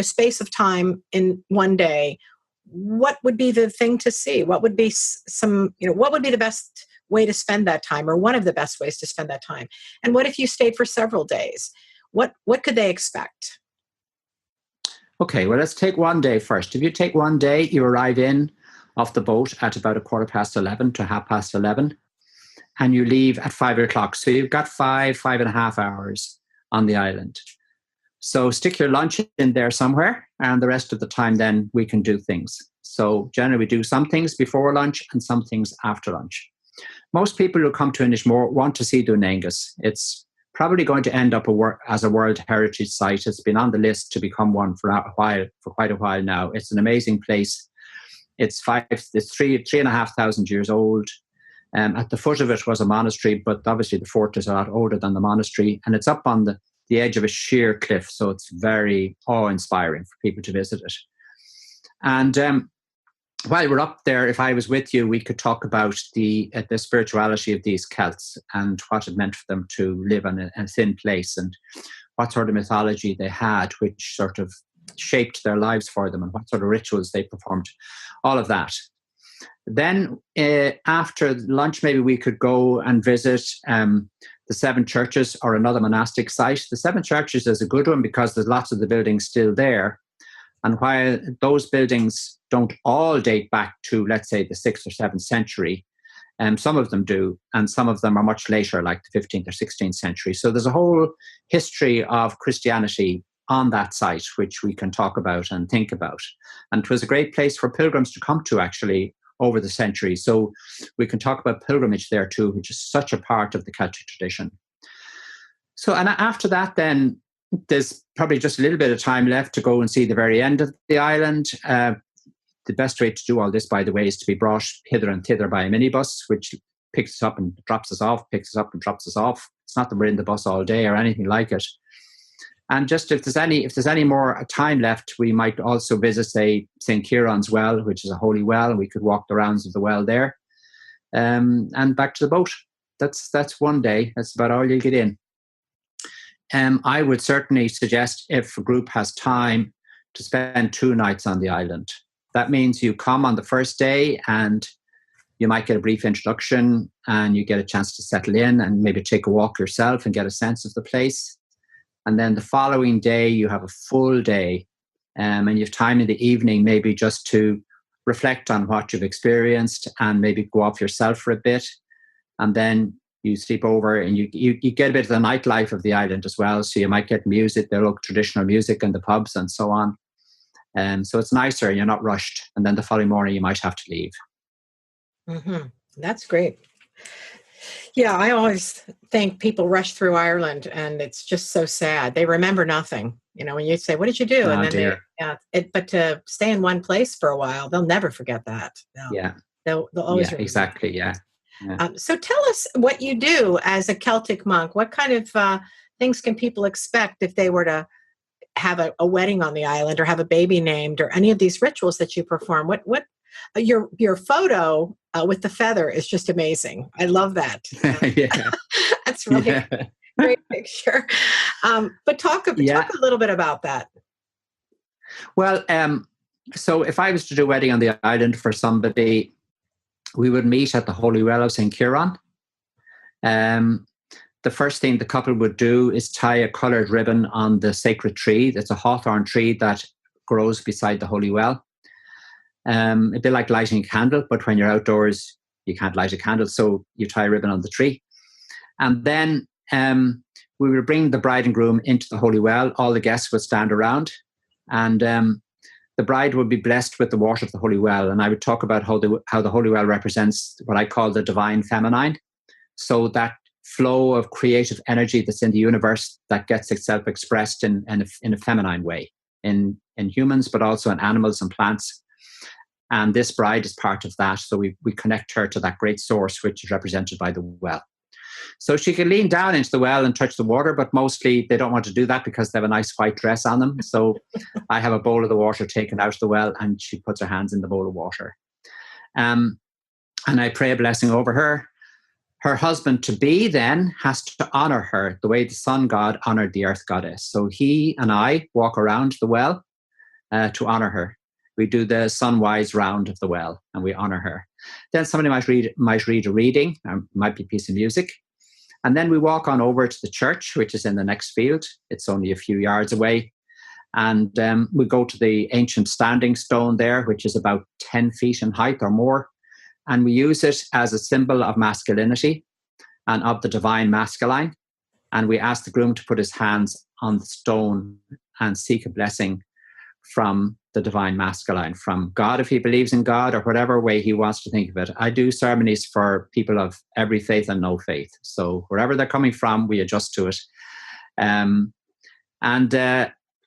space of time in one day, what would be the thing to see? What would be what would be the best way to spend that time, or one of the best ways to spend that time? And what if you stayed for several days? What could they expect? Okay, well, let's take one day first. If you take one day, you arrive off the boat at about 11:15 to 11:30, and you leave at 5:00. So you've got 5.5 hours on the island. So stick your lunch in there somewhere, and the rest of the time then we can do things. So generally we do some things before lunch and some things after lunch. Most people who come to Inis Mór want to see Dún Aengus. It's probably going to end up as a World Heritage Site. It's been on the list to become one for quite a while now. It's an amazing place. It's 3,500 years old. At the foot of it was a monastery, but obviously the fort is a lot older than the monastery, and it's up on the edge of a sheer cliff, so it's very awe-inspiring for people to visit it. And while we're up there, if I was with you, we could talk about the spirituality of these Celts and what it meant for them to live in a thin place, and what sort of mythology they had, which sort of shaped their lives for them, and what sort of rituals they performed, all of that. Then after lunch, maybe we could go and visit the Seven Churches or another monastic site. The Seven Churches is a good one because there's lots of the buildings still there. And while those buildings don't all date back to, let's say, the 6th or 7th century, some of them do, and some of them are much later, like the 15th or 16th century. So there's a whole history of Christianity on that site, which we can talk about and think about. And it was a great place for pilgrims to come to, actually, over the centuries. So we can talk about pilgrimage there too, which is such a part of the Celtic tradition. So, and after that, then there's probably just a little bit of time left to go and see the very end of the island. The best way to do all this, by the way, is to be brought hither and thither by a minibus, which picks us up and drops us off, picks us up and drops us off. It's not that we're in the bus all day or anything like it. And just if there's any more time left, we might also visit, say, St. Kieran's well, which is a holy well, and we could walk the rounds of the well there, and back to the boat. That's one day. That's about all you'll get in. I would certainly suggest, if a group has time, to spend 2 nights on the island. That means you come on the first day and you might get a brief introduction and you get a chance to settle in and maybe take a walk yourself and get a sense of the place. And then the following day, you have a full day, and you have time in the evening maybe just to reflect on what you've experienced and maybe go off yourself for a bit. And then you sleep over and you get a bit of the nightlife of the island as well. So you might get music, there are traditional music in the pubs and so on. So it's nicer and you're not rushed. And then the following morning, you might have to leave. Mm-hmm. That's great. Yeah, I always think people rush through Ireland and it's just so sad. They remember nothing. When you say, what did you do? Oh, and then but to stay in one place for a while, they'll never forget that. Yeah. They'll always remember. Exactly. Yeah. So tell us what you do as a Celtic monk. What kind of things can people expect if they were to have a wedding on the island or have a baby named or any of these rituals that you perform? What your photo with the feather is just amazing. I love that. Yeah. That's really a great picture. But talk a little bit about that. Well, so if I was to do a wedding on the island for somebody, we would meet at the Holy Well of St. Kieran. The first thing the couple would do is tie a coloured ribbon on the sacred tree. It's a hawthorn tree that grows beside the Holy Well. A bit like lighting a candle, but when you're outdoors, you can't light a candle, so you tie a ribbon on the tree. And then we would bring the bride and groom into the Holy Well. All the guests would stand around, and the the bride would be blessed with the water of the holy well. And I would talk about how the holy well represents what I call the divine feminine. So that flow of creative energy that's in the universe that gets itself expressed in a feminine way in humans, but also in animals and plants. And this bride is part of that. So we connect her to that great source, which is represented by the well. So she can lean down into the well and touch the water, but mostly they don't want to do that because they have a nice white dress on them. So I have a bowl of the water taken out of the well, and she puts her hands in the bowl of water. And I pray a blessing over her. Her husband-to-be then has to honor her the way the sun god honored the earth goddess. So he and I walk around the well to honor her. We do the sunwise round of the well, and we honor her. Then somebody might read a reading, might be a piece of music. And then we walk on over to the church, which is in the next field. It's only a few yards away. And we go to the ancient standing stone there, which is about 10 feet in height or more. And we use it as a symbol of masculinity and of the divine masculine. And we ask the groom to put his hands on the stone and seek a blessing from the divine masculine, from God, if he believes in God, or whatever way he wants to think of it. I do ceremonies for people of every faith and no faith. So wherever they're coming from, we adjust to it.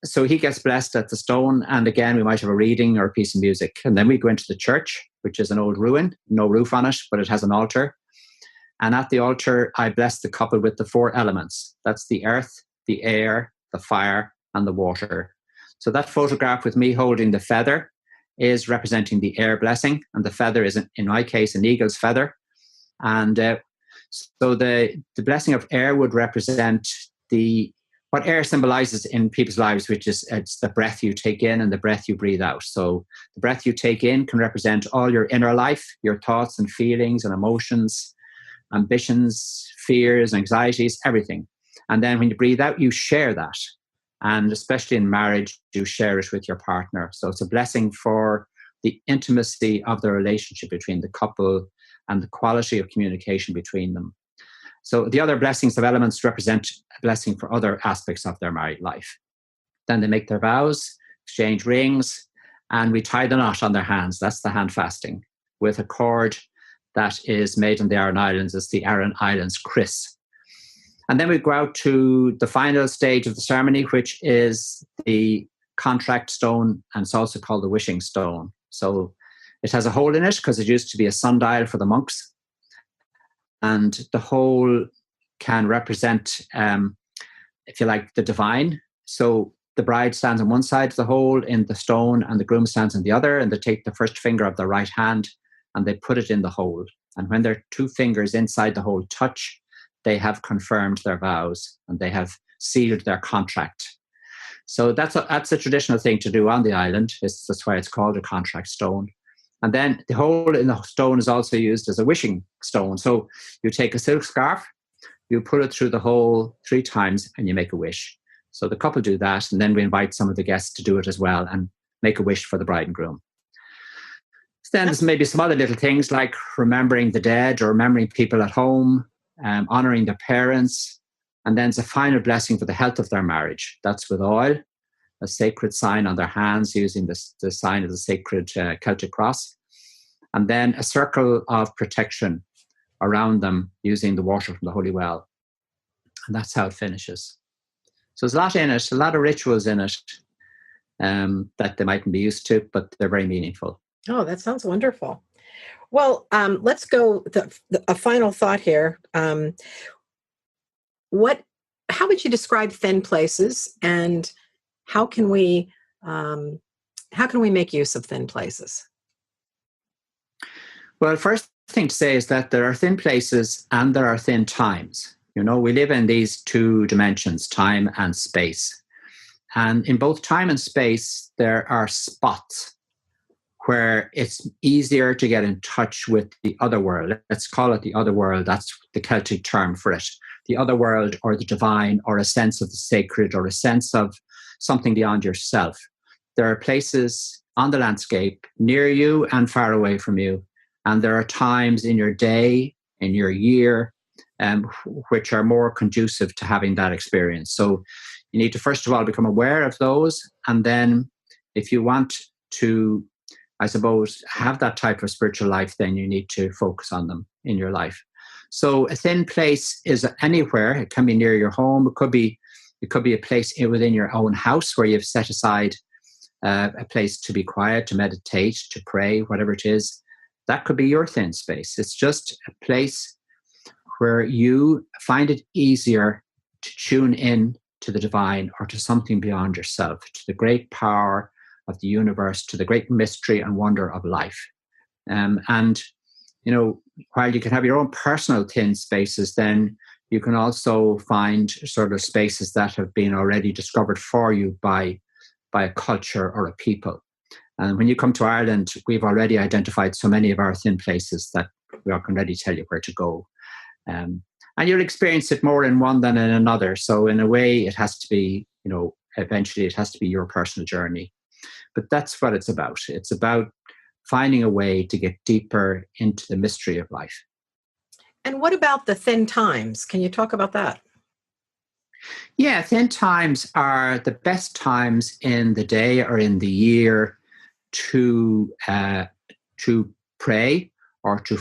So he gets blessed at the stone. And again, we might have a reading or a piece of music. And then we go into the church, which is an old ruin, no roof on it, but it has an altar. And at the altar, I bless the couple with the 4 elements. That's the earth, the air, the fire, and the water. So that photograph with me holding the feather is representing the air blessing. And the feather is, in my case, an eagle's feather. And so the blessing of air would represent what air symbolizes in people's lives, which is it's the breath you take in and the breath you breathe out. So the breath you take in can represent all your inner life, your thoughts and feelings and emotions, ambitions, fears, anxieties, everything. And then when you breathe out, you share that. And especially in marriage, you share it with your partner. So it's a blessing for the intimacy of the relationship between the couple and the quality of communication between them. So the other blessings of elements represent a blessing for other aspects of their married life. Then they make their vows, exchange rings, and we tie the knot on their hands. That's the hand fasting, with a cord that is made in the Aran Islands. It's the Aran Islands Chris. And then we go out to the final stage of the ceremony, which is the contract stone, and it's also called the wishing stone. So it has a hole in it because it used to be a sundial for the monks. And the hole can represent, if you like, the divine. So the bride stands on one side of the hole in the stone and the groom stands on the other, and they take the first finger of their right hand and they put it in the hole. And when their 2 fingers inside the hole touch, they have confirmed their vows and they have sealed their contract. So that's a traditional thing to do on the island. That's why it's called a contract stone. And then the hole in the stone is also used as a wishing stone. So you take a silk scarf, you put it through the hole 3 times and you make a wish. So the couple do that, and then we invite some of the guests to do it as well and make a wish for the bride and groom. Then there's maybe some other little things like remembering the dead or remembering people at home, honoring their parents. And then it's a final blessing for the health of their marriage. That's with oil, a sacred sign on their hands using the sign of the sacred Celtic cross. And then a circle of protection around them using the water from the holy well. And that's how it finishes. So there's a lot in it, a lot of rituals in it that they mightn't be used to, but they're very meaningful. Oh, that sounds wonderful. Well, let's go a final thought here. How would you describe thin places, and how can we make use of thin places? Well, first thing to say is that there are thin places and there are thin times. You know, we live in these 2 dimensions, time and space. And in both time and space, there are spots where it's easier to get in touch with the other world. Let's call it the other world. That's the Celtic term for it. The other world, or the divine, or a sense of the sacred, or a sense of something beyond yourself. There are places on the landscape near you and far away from you. And there are times in your day, in your year, which are more conducive to having that experience. So you need to, first of all, become aware of those. And then if you want to, I suppose, have that type of spiritual life, then you need to focus on them in your life. So a thin place is anywhere. It can be near your home. It could be a place within your own house where you've set aside a place to be quiet, to meditate, to pray, whatever it is. That could be your thin space. It's just a place where you find it easier to tune in to the divine or to something beyond yourself, to the great power of the universe, to the great mystery and wonder of life. And, while you can have your own personal thin spaces, then you can also find sort of spaces that have been already discovered for you by a culture or a people. And when you come to Ireland, we've already identified so many of our thin places that we can already tell you where to go. And you'll experience it more in one than in another. So in a way, it has to be, eventually it has to be your personal journey. But that's what it's about. It's about finding a way to get deeper into the mystery of life. And what about the thin times? Can you talk about that? Yeah, thin times are the best times in the day or in the year to pray or to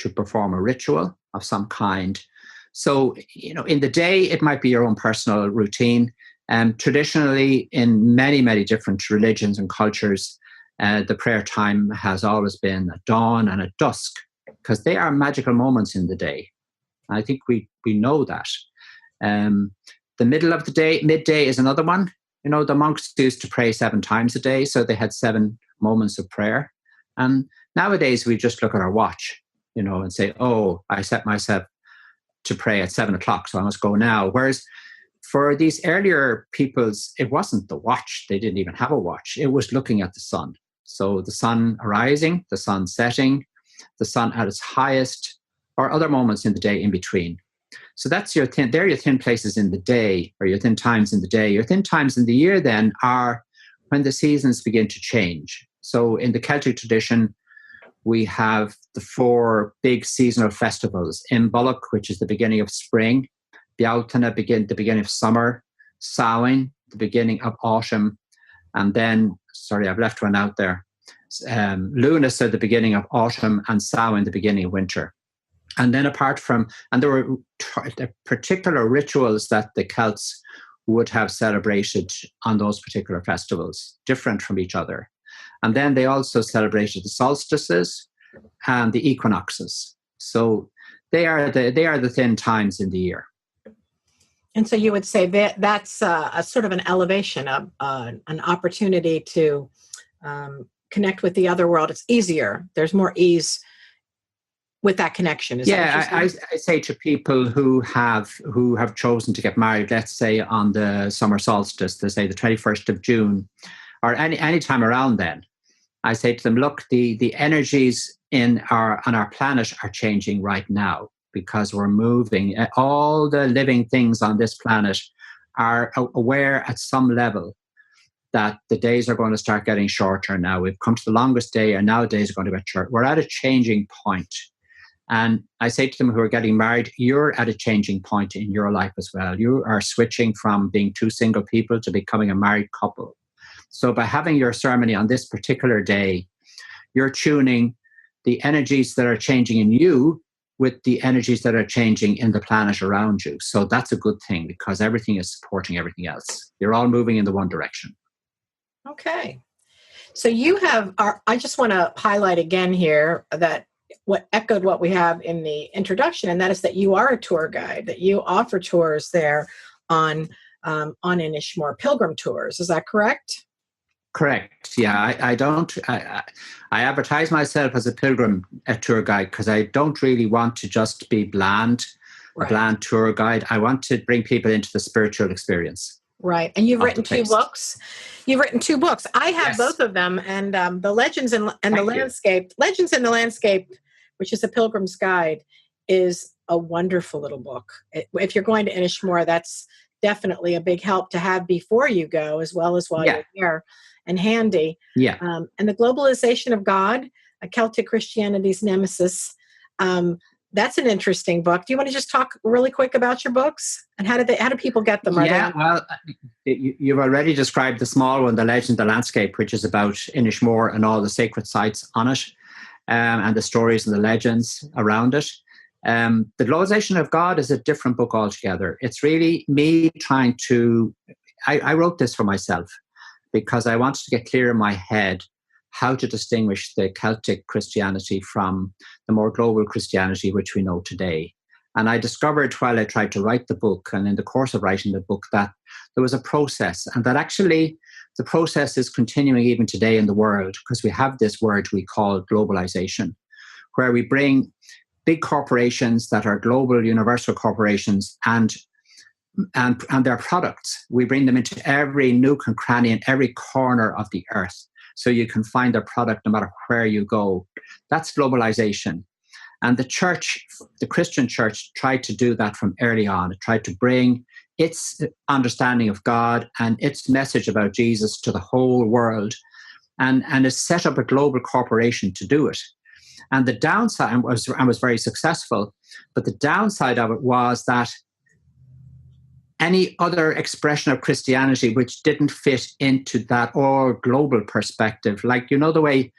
perform a ritual of some kind. So, in the day, it might be your own personal routine. Traditionally, in many, many different religions and cultures, the prayer time has always been at dawn and at dusk, because they are magical moments in the day. I think we know that. The middle of the day, midday is another one. The monks used to pray 7 times a day, so they had 7 moments of prayer. And nowadays we just look at our watch, and say, oh, I set myself to pray at 7 o'clock, so I must go now. Whereas for these earlier peoples, it wasn't the watch. They didn't even have a watch. It was looking at the sun. So the sun arising, the sun setting, the sun at its highest, or other moments in the day in between. So that's your thin places in the day, or your thin times in the day. Your thin times in the year then are when the seasons begin to change. So in the Celtic tradition, we have the 4 big seasonal festivals: Imbolc, which is the beginning of spring; Bealtaine, the beginning of summer; Samhain, the beginning of autumn; and then, sorry, I've left one out there, Lunas at the beginning of autumn, and Samhain, the beginning of winter. And then there were particular rituals that the Celts would have celebrated on those particular festivals, different from each other. And then they also celebrated the solstices and the equinoxes. So they are the thin times in the year. And so you would say that's a sort of an elevation, an opportunity to connect with the other world. It's easier. There's more ease with that connection. I say to people who have chosen to get married, let's say on the summer solstice, let's say the 21st of June, or any time around then, I say to them, look, the energies on our planet are changing right now, because we're moving. All the living things on this planet are aware at some level that the days are going to start getting shorter now. We've come to the longest day, and now days are going to get shorter. We're at a changing point. And I say to them who are getting married, you're at a changing point in your life as well. You are switching from being 2 single people to becoming a married couple. So by having your ceremony on this particular day, you're tuning the energies that are changing in you with the energies that are changing in the planet around you. So that's a good thing, because everything is supporting everything else. You're all moving in the one direction. Okay. So I just want to highlight again here that what echoed what we have in the introduction, and that is that you are a tour guide, that you offer tours there on Inis Mór, pilgrim tours. Is that correct? Correct. Yeah, I advertise myself as a pilgrim tour guide because I don't really want to just be bland, right, a bland tour guide. I want to bring people into the spiritual experience. Right. And you've written 2 books. You've written 2 books. I have both of them, and the Legends and the Landscape. Legends in the Landscape, which is a pilgrim's guide, is a wonderful little book. If you're going to Inis Mór, that's definitely a big help to have before you go, as well as while you're there, and handy. Yeah. And the Globalization of God, Celtic Christianity's Nemesis. That's an interesting book. Do you want to just talk really quick about your books and how do people get them? Yeah, well, you've already described the small one, The Legend, the Landscape, which is about Inis Mór and all the sacred sites on it, and the stories and the legends around it. The Globalization of God is a different book altogether. It's really me trying to, I wrote this for myself because I wanted to get clear in my head how to distinguish the Celtic Christianity from the more global Christianity which we know today. And I discovered while I tried to write the book and in the course of writing the book that there was a process, and that actually the process is continuing even today in the world, because we have this word we call globalization, where we bring big corporations that are global universal corporations and their products. We bring them into every nook and cranny in every corner of the earth, so you can find their product no matter where you go. That's globalization. And the church, the Christian church, tried to do that from early on. It tried to bring its understanding of God and its message about Jesus to the whole world, and it set up a global corporation to do it. And the downside was very successful, but the downside of it was that any other expression of Christianity which didn't fit into that all global perspective, like, the way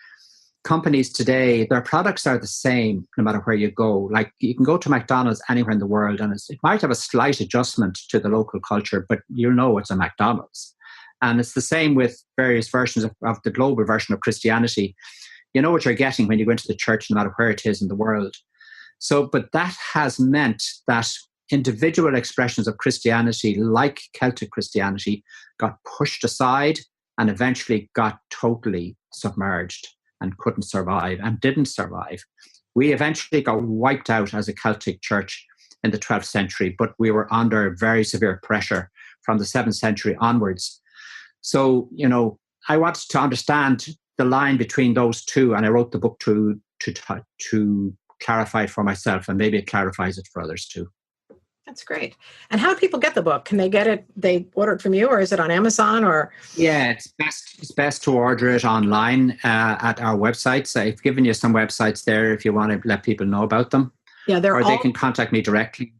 companies today, their products are the same no matter where you go. Like, you can go to McDonald's anywhere in the world and it might have a slight adjustment to the local culture, but it's a McDonald's. And it's the same with various versions of the global version of Christianity. You know what you're getting when you go into the church, no matter where it is in the world. So, but that has meant that individual expressions of Christianity, like Celtic Christianity, got pushed aside and eventually got totally submerged and couldn't survive and didn't survive. We eventually got wiped out as a Celtic church in the 12th century, but we were under very severe pressure from the 7th century onwards. So, I wanted to understand the line between those two, and I wrote the book to clarify it for myself, and maybe it clarifies it for others too. That's great. And how do people get the book? Can they get it? They order it from you, or is it on Amazon? Or yeah, it's best to order it online at our websites. I've given you some websites there if you want to let people know about them. Yeah, they can contact me directly.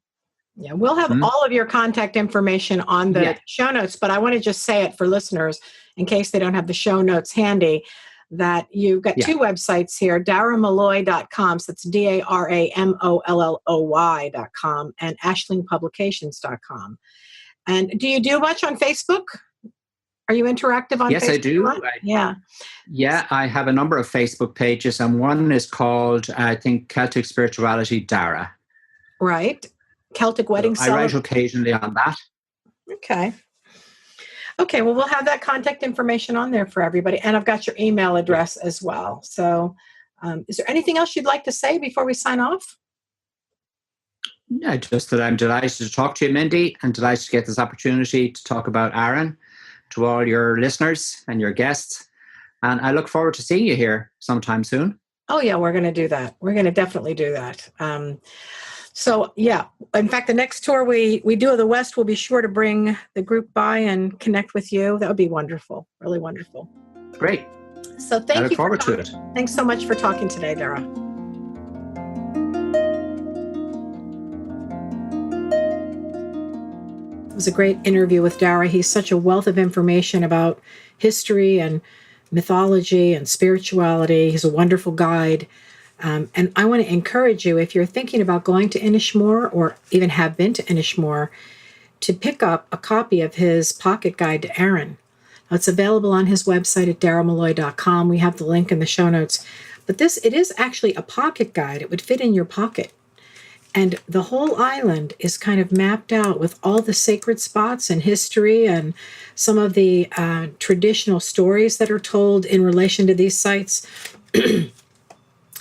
Yeah, we'll have all of your contact information on the show notes, but I want to just say it for listeners in case they don't have the show notes handy, that you've got two websites here, daramolloy.com, so that's DARAMOLLOY.com, and ashlingpublications.com. And do you do much on Facebook? Are you interactive on Facebook? Yes, I do. Yeah, I have a number of Facebook pages, and one is called, I think, Celtic Spirituality Dara. Right. Celtic Wedding I write occasionally on that. Okay, well, we'll have that contact information on there for everybody. And I've got your email address as well. So is there anything else you'd like to say before we sign off? Yeah, just that I'm delighted to talk to you, Mindy, and delighted to get this opportunity to talk about Aran to all your listeners and your guests. And I look forward to seeing you here sometime soon. Oh, yeah, we're going to do that. We're going to definitely do that. So, yeah, in fact, the next tour we do of the West, we'll be sure to bring the group by and connect with you. That would be wonderful. Really wonderful. Great. So thank you. I look forward to it. Thanks so much for talking today, Dara. It was a great interview with Dara. He's such a wealth of information about history and mythology and spirituality. He's a wonderful guide. And I want to encourage you, if you're thinking about going to Inis Mór or even have been to Inis Mór, to pick up a copy of his pocket guide to Aran. Now, it's available on his website at daramolloy.com. We have the link in the show notes. But it is actually a pocket guide. It would fit in your pocket. And the whole island is kind of mapped out with all the sacred spots and history and some of the traditional stories that are told in relation to these sites.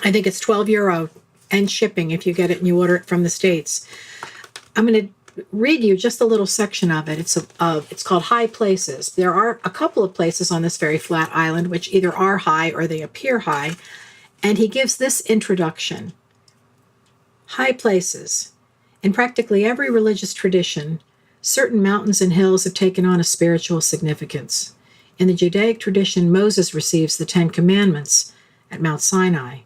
I think it's €12 and shipping if you get it and you order it from the States. I'm going to read you just a little section of it. It's called High Places. There are a couple of places on this very flat island which either are high or they appear high. And he gives this introduction. High places. In practically every religious tradition, certain mountains and hills have taken on a spiritual significance. In the Judaic tradition, Moses receives the Ten Commandments at Mount Sinai.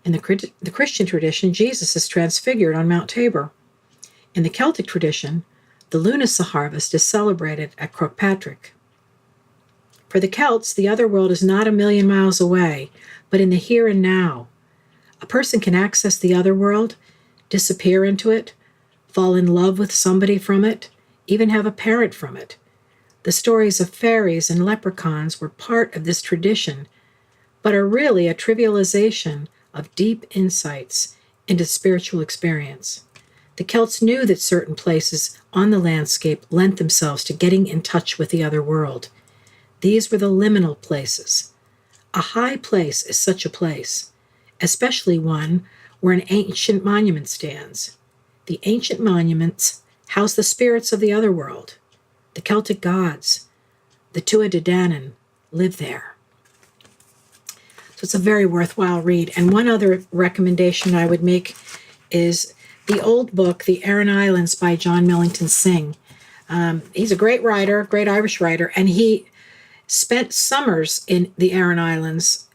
In the Christian tradition, Jesus is transfigured on Mount Tabor. In the Celtic tradition, the Lunasa harvest is celebrated at Kirkpatrick. For the Celts, the other world is not a million miles away, but in the here and now. A person can access the other world, disappear into it, fall in love with somebody from it, even have a parent from it. The stories of fairies and leprechauns were part of this tradition, but are really a trivialization of deep insights into spiritual experience. The Celts knew that certain places on the landscape lent themselves to getting in touch with the other world. These were the liminal places. A high place is such a place, especially one where an ancient monument stands. The ancient monuments house the spirits of the other world. The Celtic gods, the Tua de Danann, live there. So it's a very worthwhile read. And one other recommendation I would make is the old book, The Aran Islands by John Millington Synge. He's a great writer, great Irish writer, and he spent summers in the Aran Islands,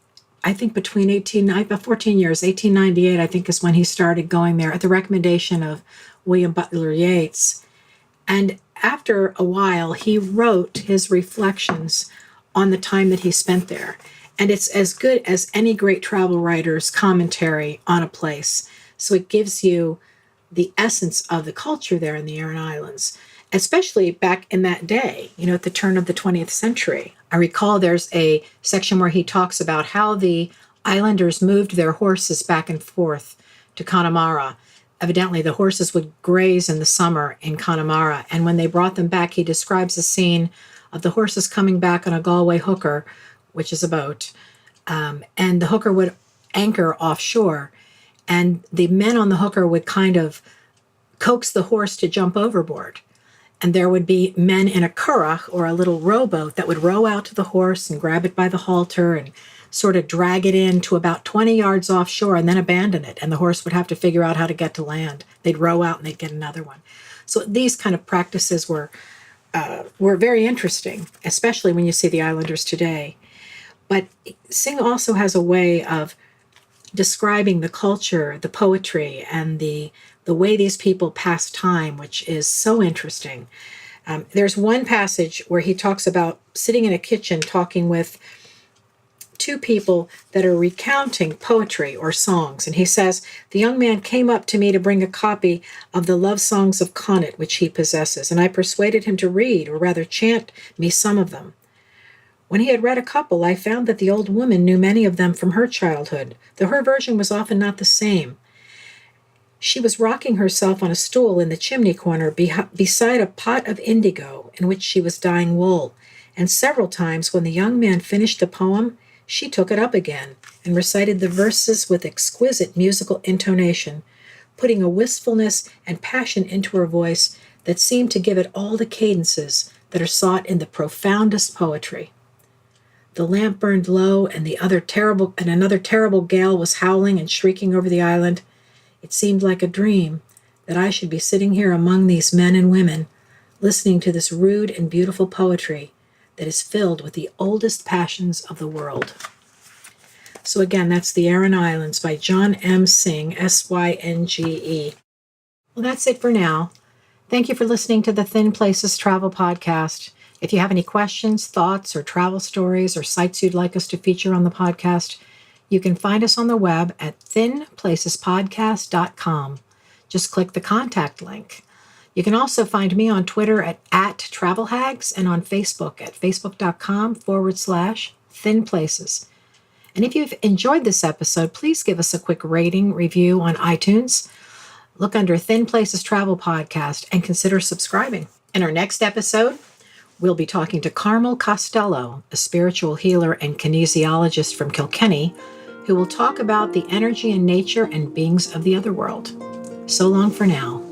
I think between 14 years, 1898, I think is when he started going there at the recommendation of William Butler Yeats. And after a while, he wrote his reflections on the time that he spent there. And it's as good as any great travel writer's commentary on a place. So it gives you the essence of the culture there in the Aran Islands, especially back in that day, at the turn of the 20th century. I recall there's a section where he talks about how the islanders moved their horses back and forth to Connemara. Evidently, the horses would graze in the summer in Connemara, and when they brought them back, he describes a scene of the horses coming back on a Galway hooker, which is a boat, and the hooker would anchor offshore, and the men on the hooker would kind of coax the horse to jump overboard. And there would be men in a curragh, or a little rowboat, that would row out to the horse and grab it by the halter and sort of drag it in to about 20 yards offshore and then abandon it. And the horse would have to figure out how to get to land. They'd row out and they'd get another one. So these kind of practices were very interesting, especially when you see the islanders today. But Synge also has a way of describing the culture, the poetry, and the way these people pass time, which is so interesting. There's one passage where he talks about sitting in a kitchen talking with two people that are recounting poetry or songs. And he says, the young man came up to me to bring a copy of the love songs of Connacht, which he possesses, and I persuaded him to read, or rather chant me some of them. When he had read a couple, I found that the old woman knew many of them from her childhood, though her version was often not the same. She was rocking herself on a stool in the chimney corner beside a pot of indigo in which she was dyeing wool, and several times when the young man finished the poem, she took it up again and recited the verses with exquisite musical intonation, putting a wistfulness and passion into her voice that seemed to give it all the cadences that are sought in the profoundest poetry. The lamp burned low, and another terrible gale was howling and shrieking over the island. It seemed like a dream that I should be sitting here among these men and women, listening to this rude and beautiful poetry that is filled with the oldest passions of the world. So again, that's The Aran Islands by John M. Synge, Synge. Well, that's it for now. Thank you for listening to the Thin Places Travel Podcast. If you have any questions, thoughts, or travel stories, or sites you'd like us to feature on the podcast, you can find us on the web at thinplacespodcast.com. Just click the contact link. You can also find me on Twitter at @TravelHags and on Facebook at facebook.com/thinplaces. And if you've enjoyed this episode, please give us a quick rating review on iTunes. Look under Thin Places Travel Podcast and consider subscribing. In our next episode, we'll be talking to Carmel Costello, a spiritual healer and kinesiologist from Kilkenny, who will talk about the energy and nature and beings of the other world. So long for now.